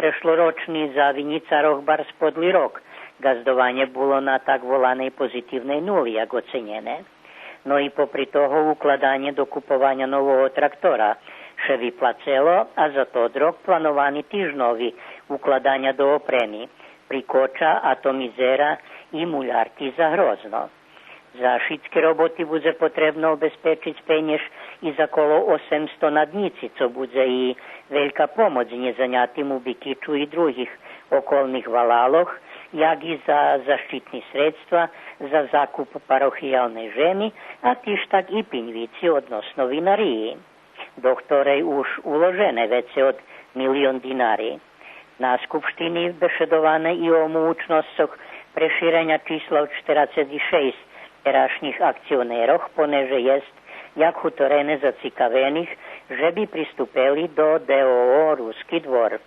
prešloročný za Vinicaroch bar spodli rok. Gazdovanie bolo na tak volanej pozitívnej nuli, jak ocenené. No i popri toho ukladanie do kupovania nového traktora še vyplacelo a za to rok plánovaný týždňový ukladania do opremy. Prikoča atomizera i muľarky za hrozno. Za všetky roboty bude potrebno obezpečiť peniež i za kolo 800 na dnici, co bude i veľká pomoc nezaniatým u Bikiču i druhých okolných valáloch, jak i za zaštitní sredstva, za zakup parochiálnej žemy a tiež tak i pinvici odnosno Vinariji, do ktorej už uložené veci od 1 000 000 dinári. Na skupštini bešedované i o mogućnosťoch prešírenia čísla 46 terašních akcionéroch, poneže jest jak hutorené zacikavených, že by pristúpili do DOO Ruski dvor.